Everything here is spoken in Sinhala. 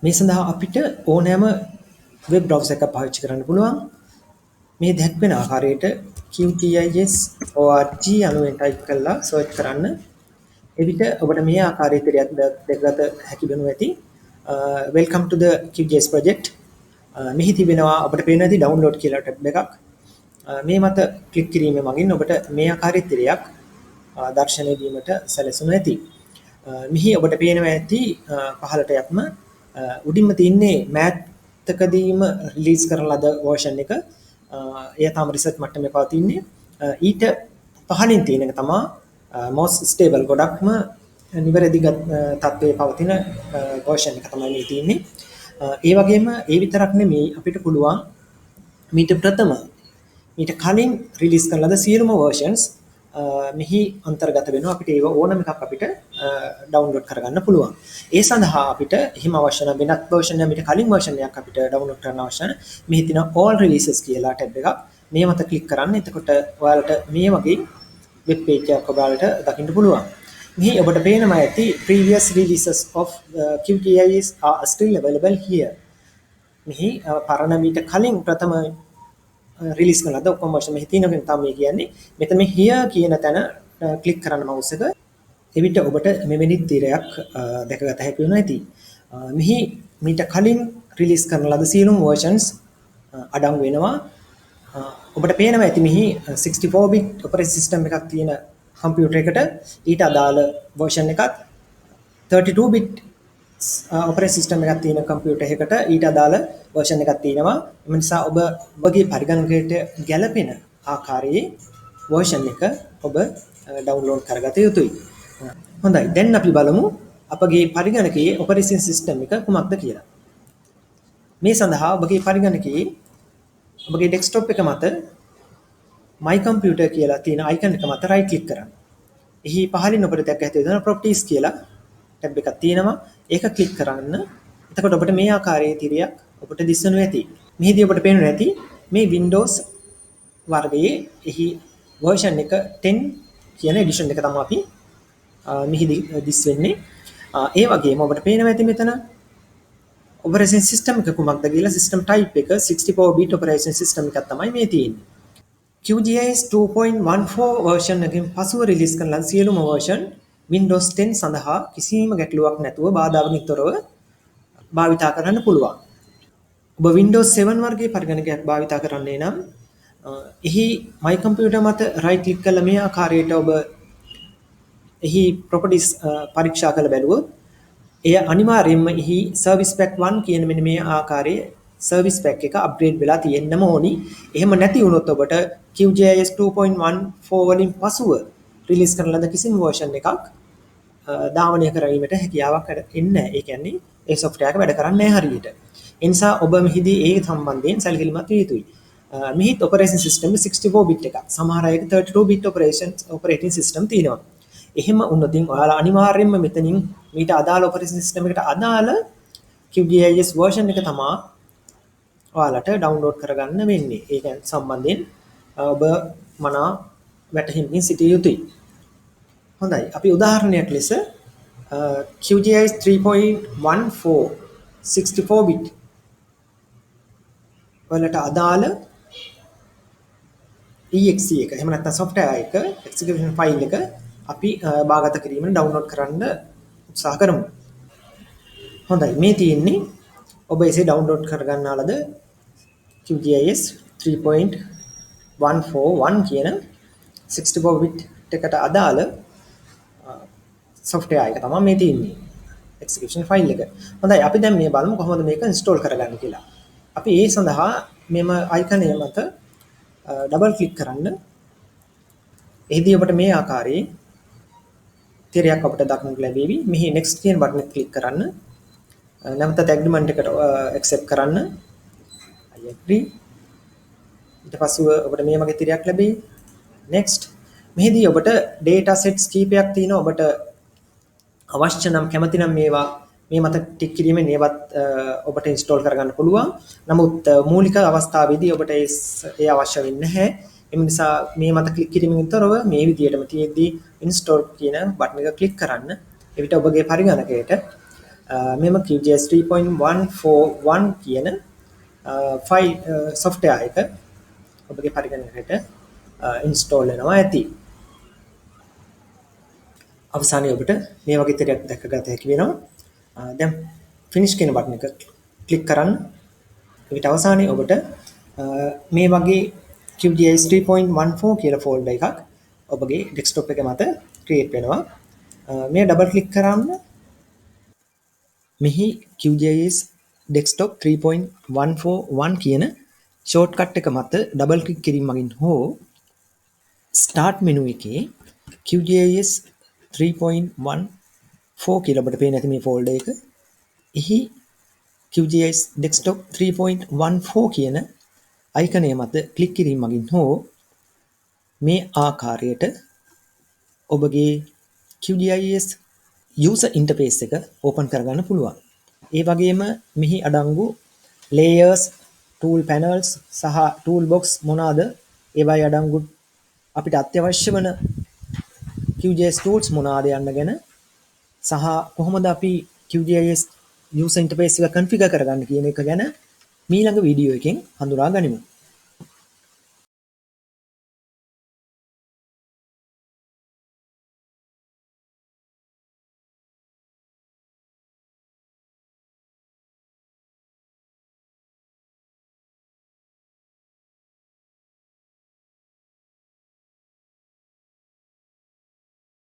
මේ සඳහා අපිට ඕනෑම වෙබ් බ්‍රවුසර් එකක් පාවිච්චි කරන්න පුළුවන්. මේ දැක්වෙන ආකාරයට QGIS.org යනුවෙන් ටයිප් කරලා සර්ච් කරන්න. එවිට ඔබට මේ ආකාරයේ තිරයක් දැකගත හැකි වෙනු ඇති. Welcome to the QGIS project. මෙහි තිබෙනවා ඔබට පේන ඇති download කියලා ටැබ් එකක්. මේ මත ක්ලික් කිරීමෙන් මගින් ඔබට මේ ආකාරයේ තිරයක් දර්ශනය වීමට සැලසුණු ඇති. මෙහි ඔබට පේනවා ඇති පහළට යක්ම උඩින්ම තියෙන්නේ මෑතකදීම රිලීස් කරන ලද version එක. එය තාම රිසර්ච් මට්ටමේ පවතින්නේ. ඊට පහළින් තියෙන එක තමයි most stable ගොඩක්ම නිවැරදි තත්ත්වයේ පවතින version එක තමයි මේ තියෙන්නේ. ඒ වගේම ඒ විතරක් නෙමෙයි අපිට පුළුවන් මීට කලින් රිලීස් කරන ලද සියලුම versions මෙහි අන්තර්ගත වෙනවා. අපිට ඒව ඕනම එකක් අපිට ඩවුන්ලෝඩ් කරගන්න පුළුවන්. ඒ සඳහා අපිට එහෙම අවශ්‍ය නම් වෙනත් version එකක් මීට කලින් version එකක් අපිට ඩවුන්ලෝඩ් කරන්න අවශ්‍ය නම් මෙහි තියෙන all releases කියලා ටැබ් එකක්. මේ මත ක්ලික් කරන්න. එතකොට ඔයාලට මේ වගේ වෙබ් page එකක් ඔයාලට දකින්න පුළුවන්. මෙහි ඔබට පේනවා ඇති previous releases of QGIS are still available here. මෙහි පරණ මීට කලින් ප්‍රථම රිලීස් කරන ලද ඔක්කොම version මෙහි තියෙනවා තමයි මේ කියන්නේ. මෙතන මේ here කියන තැන ක්ලික් කරන්න mouse එක. එවිට ඔබට මෙවැනි තිරයක් දැකගත හැකි වෙනවා ඇති. මෙහි මීට කලින් රිලීස් කරන ලද සියලුම versions අඩංගු වෙනවා. ඔබට පේනවා ඇති මෙහි 64 bit operating system එකක් තියෙන කම්පියුටර් එකට ඊට අදාළ version එකක් 32 bit operating system එකක් තියෙන කම්පියුටර් එකකට ඊට අදාළ version එකක් තියෙනවා. ඒ නිසා ඔබගේ පරිගණකයට ගැළපෙන ආකාරයේ version එක ඔබ download කරගත යුතුයි. හොඳයි. දැන් අපි බලමු අපගේ පරිගණකයේ operating system එක කුමක්ද කියලා. මේ සඳහා ඔබගේ පරිගණකයේ ඔබගේ desktop එක මත my computer කියලා තියෙන icon එක මත right click කරන්න. එහි පහළින් ඔබට දැක ඇති වෙන properties කියලා ටැබ් එකක් තියෙනවා. ඒක ක්ලික් කරන්න. එතකොට ඔබට මේ ආකාරයේ තිරයක් ඔබට දිස්සනු ඇති. මෙහිදී ඔබට පේනු ඇති මේ Windows වර්ගයේ එහි version එක 10 කියන edition එක තමයි අපි මෙහිදී දිස් වෙන්නේ. ඒ වගේම ඔබට පේනවා ඇති මෙතන operating system එක කුමක්ද කියලා system type එක 64 bit operating system එකක් තමයි මේ තියෙන්නේ. QGIS 2.14 version එකකින් පසුව රිලීස් කරන ලද සියලුම version Windows 10 සඳහා කිසිම ගැටලුවක් නැතුව බාධාවකින් තොරව භාවිතා කරන්න පුළුවන්. ඔබ Windows 7 වර්ගයේ පරිගණකයක් භාවිතා කරන්නේ නම් එහි my computer මත right click කළ මේ ආකාරයට ඔබ එහි properties පරීක්ෂා කරලා බැලුවොත් එය අනිවාර්යයෙන්ම එහි service pack 1 කියන මෙන්න මේ ආකාරයේ service pack එක upgrade වෙලා තියෙන්නම ඕනි. එහෙම නැති වුණොත් ඔබට QGIS 2.14 වලින් පසුව රිලීස් කරන ලද කිසිම version එකක් ධාවනය කරවීමට හැකියාවක් එන්නේ නැහැ. ඒ කියන්නේ ඒ software එක වැඩ කරන්නේ නැහැ හරියට. ඒ නිසා ඔබ මෙහිදී ඒ සම්බන්ධයෙන් සැලකිලිමත් විය යුතුයි. මෙහිත් operating system 64 bit එකක්. සමහර අයක 32 bit operating system තියෙනවා. එහෙම වුණොත් ඔයාලා අනිවාර්යයෙන්ම මෙතනින් මීට අදාළ operating system එකට අදාළ QGIS version එක තමයි ඔයාලට download කරගන්න වෙන්නේ. ඒක සම්බන්ධයෙන් ඔබ මනා වැටහීමකින් සිටිය යුතුයි. හොඳයි. අපි උදාහරණයක් ලෙස QGIS 3.14 64 bit වලට අදාළ exe එක එහෙම නැත්නම් software එක execution file එක අපි බාගත කිරීමෙන් download කරන්න උත්සාහ කරමු. හොඳයි. මේ තියෙන්නේ ඔබ එසේ download කරගන්නාලද QGIS 3.141 කියන 64 bit එකට අදාළ software එක තමයි මේ තියෙන්නේ. execution file එක. හොඳයි. අපි දැන් මේ බලමු කොහොමද මේක install කරගන්නේ කියලා. අපි ඒ සඳහා මෙම icon එක මත double click කරන්න. එහිදී ඔබට මේ ආකාරයේ තිරයක් අපිට දක්නට ලැබෙවි. මෙහි next කියන බටන් එක click කරන්න. නැවතත් agreement එකට accept කරන්න. I agree. ඊට පස්ව ඔබට මේ වගේ තිරයක් ලැබෙයි. next. මෙහිදී ඔබට data sets කීපයක් තියෙනවා. ඔබට අවශ්‍ය නම් කැමති නම් මේවා මේ මත ටික් කිරීමෙන් ඒවත් ඔබට install කරගන්න පුළුවන්. නමුත් මූලික අවස්ථාවේදී ඔබට ඒ අවශ්‍ය වෙන්නේ නැහැ. ඒ නිසා මේ මත ක්ලික් කිරීමෙන් තොරව මේ විදියටම තියෙද්දී install කියන බටන් එක ක්ලික් කරන්න. එවිට ඔබගේ පරිගණකයට මෙම QGIS 3.141 කියන ෆයිල් software එක ඔබගේ පරිගණකයට install වෙනවා ඇති. අවසානයේ ඔබට මේ වගේ තිරයක් දැක ගත හැකි වෙනවා. දැන් finish කියන බටන් එක ක්ලික් කරන්න. ඊට අවසානයේ ඔබට මේ වගේ QGIS 3.14 කියලා ෆෝල්ඩර් එකක් ඔබගේ ඩෙස්ක්ටොප් එක මත ක්‍රියේට් වෙනවා. මේ ඩබල් ක්ලික් කරාම මෙහි QGIS desktop 3.141 කියන ෂෝට්කට් එක මත ඩබල් ක්ලික් කිරීම මගින් හෝ ස්ටාර්ට් මෙනු එකේ QGIS 3.14 කියලා ඔබට පේන ඇති මේ ෆෝල්ඩර් එක. එහි QGIS desktop 3.14 කියන අයිකනය මත ක්ලික් කිරීම මගින් හෝ මේ ආකාරයට ඔබගේ QGIS user interface එක open කරගන්න පුළුවන්. ඒ වගේම මෙහි අඩංගු layers, tool panels සහ toolbox මොනවාද ඒවයි අඩංගු අපිට අත්‍යවශ්‍ය වන QGIS tools මොනවාද යන්න ගැන සහ කොහොමද අපි QGIS user interface එක configure කරගන්න කියන එක ගැන මීළඟ වීඩියෝ එකෙන් හඳුනා ගනිමු.